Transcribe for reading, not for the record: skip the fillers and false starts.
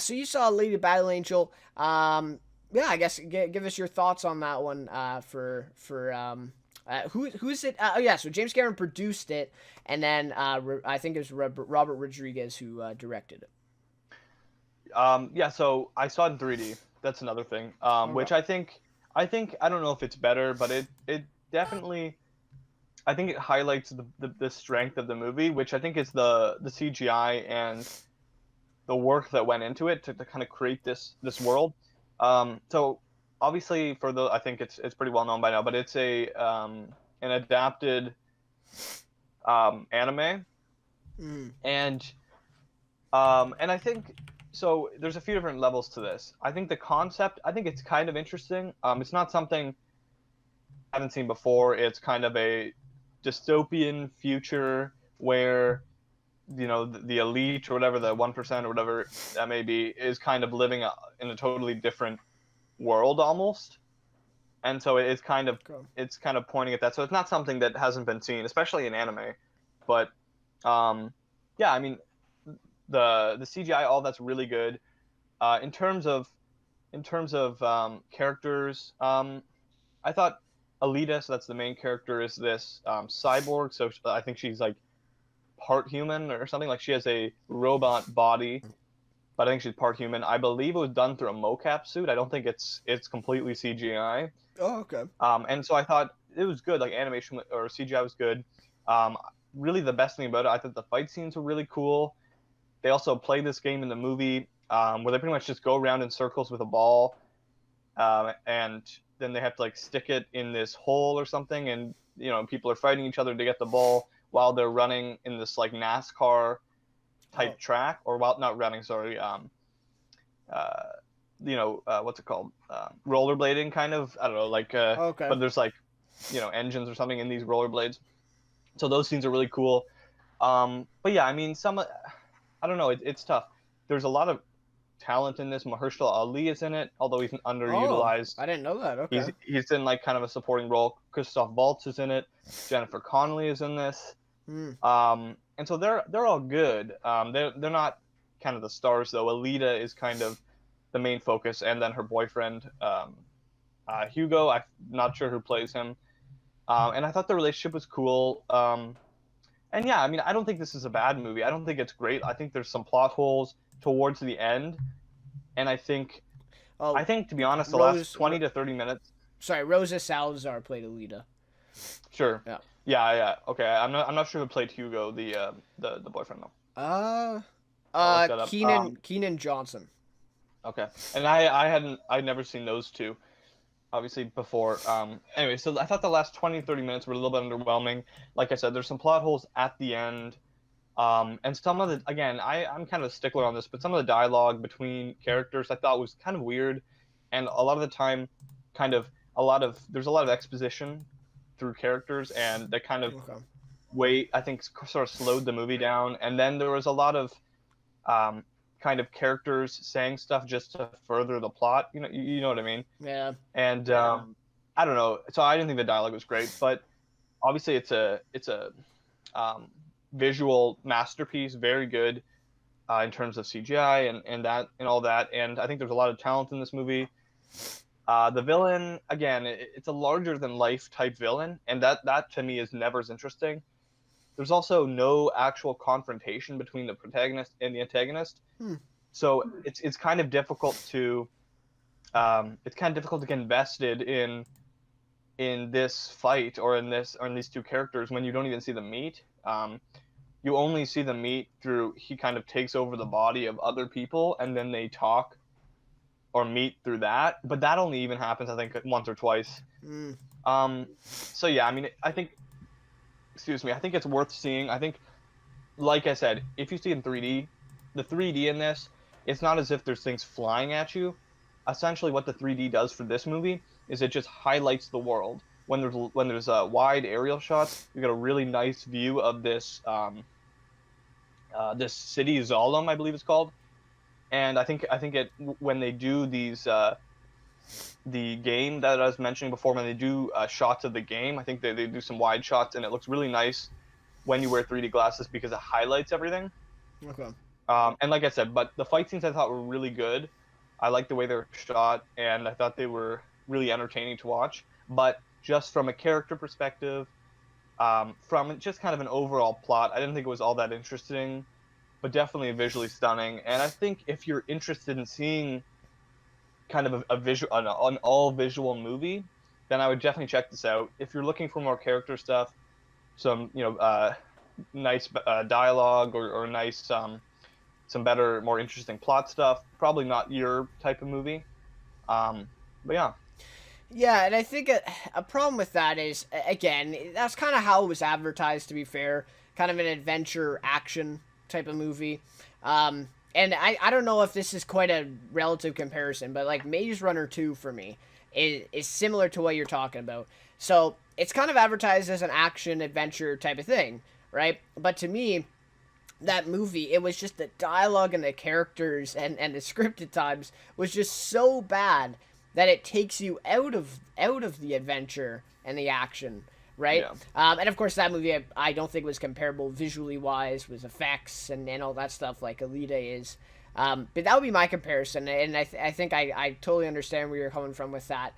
so you saw Lady Battle Angel. Yeah, I guess give us your thoughts on that one. Who's it? Oh yeah, so James Cameron produced it, and then I think it was Robert Rodriguez who directed it. Yeah, so I saw it in 3D. That's another thing. Okay. Which I think I don't know if it's better, but it definitely I think it highlights the strength of the movie, which I think is the CGI and the work that went into it to kind of create this world. So obviously for the I think it's pretty well known by now, but it's a an adapted anime, Mm. and I think so. There's a few different levels to this. I think the concept, I think it's kind of interesting. It's not something I haven't seen before. It's kind of a dystopian future where the elite or whatever, the 1% or whatever that may be, is kind of living in a totally different world almost. And so Okay. it's kind of pointing at that. So it's not something that hasn't been seen, especially in anime. But um, yeah, I mean the CGI, all that's really good. In terms of characters, I thought Alita, so that's the main character, is this cyborg. So I think she's like part human or something. Like she has a robot body, but I think she's part human. I believe it was done through a mocap suit. I don't think it's completely CGI. Oh, okay. And so I thought it was good. Like animation or CGI was good. Um, Really, the best thing about it, I thought the fight scenes were really cool. They also play this game in the movie where they pretty much just go around in circles with a ball, and then they have to like stick it in this hole or something, and people are fighting each other to get the ball while they're running in this like NASCAR Oh, type track, or while not running, sorry, uh, what's it called, rollerblading kind of. I don't know, like, okay. but there's like engines or something in these rollerblades. So those scenes are really cool. But yeah, I mean, I don't know. It's tough. There's a lot of talent in this. Mahershala Ali is in it, although he's Oh, underutilized. I didn't know that. He's Okay. he's in like kind of a supporting role. Christoph Waltz is in it. Jennifer Connelly is in this. Hmm. And so they're all good. They're not kind of the stars though. Alita is kind of the main focus, and then her boyfriend, Hugo. I'm not sure who plays him. And I thought the relationship was cool. And yeah, I mean, I don't think this is a bad movie. I don't think it's great. I think there's some plot holes towards the end, and I Oh, think to be honest, the last Rose. 20 to 30 minutes. Sorry, Rosa Salazar played Alita. Sure. Yeah. Yeah, yeah. Okay, I'm not sure who played Hugo, the boyfriend though. Uh, I'll look that up. Keenan Johnson. Okay. And I'd never seen those two obviously before. Anyway, so I thought the last 20 30 minutes were a little bit underwhelming. Like I said, there's some plot holes at the end. And some of the, again, I'm kind of a stickler on this, but some of the dialogue between characters I thought was kind of weird, and a lot of the time, there's a lot of exposition through characters, and that kind of Okay. I think sort of slowed the movie down. And then there was a lot of um, kind of characters saying stuff just to further the plot. You know what I mean? Yeah. And I don't know. So I didn't think the dialogue was great, but obviously it's a um, visual masterpiece, very good in terms of CGI and that and all that. And I think there's a lot of talent in this movie. The villain, again, it's a larger than life type villain, and that to me is never as interesting. There's also no actual confrontation between the protagonist and the antagonist, Hmm. so it's kind of difficult to get invested in this fight or in these two characters when you don't even see them meet. You only see them meet through he kind of takes over the body of other people, and then they talk or meet through that. But that only even happens, I think, once or twice. Hmm. So yeah, I mean, excuse me, I think it's worth seeing. I think, like I said, if you see it in 3D, the 3D in this, it's not as if there's things flying at you. Essentially, what the 3D does for this movie is it just highlights the world. When there's wide aerial shots, you get a really nice view of this city Zalem, I believe it's called. And I think it when they do these the game that I was mentioning before, when they do shots of the game, I think they do some wide shots, and it looks really nice when you wear 3D glasses because it highlights everything. Okay. And like I said, but the fight scenes I thought were really good. I liked the way they were shot, and I thought they were really entertaining to watch. But just from a character perspective, from just kind of an overall plot, I didn't think it was all that interesting, but definitely visually stunning. And I think if you're interested in seeing kind of a visual, an all visual movie, then I would definitely check this out. If you're looking for more character stuff, some nice dialogue or nice some better, more interesting plot stuff, probably not your type of movie. But yeah. Yeah, and I think a problem with that is, again, that's kind of how it was advertised, to be fair. Kind of an adventure action type of movie. And I don't know if this is quite a relative comparison, but like Maze Runner 2 for me is similar to what you're talking about. So it's kind of advertised as an action adventure type of thing, right? But to me, that movie, it was just the dialogue and the characters and the script at times was just so bad that it takes you out of the adventure and the action, right? Yeah. And of course, that movie I don't think was comparable visually wise with effects and all that stuff like Alita is. But that would be my comparison, and I think I totally understand where you're coming from with that.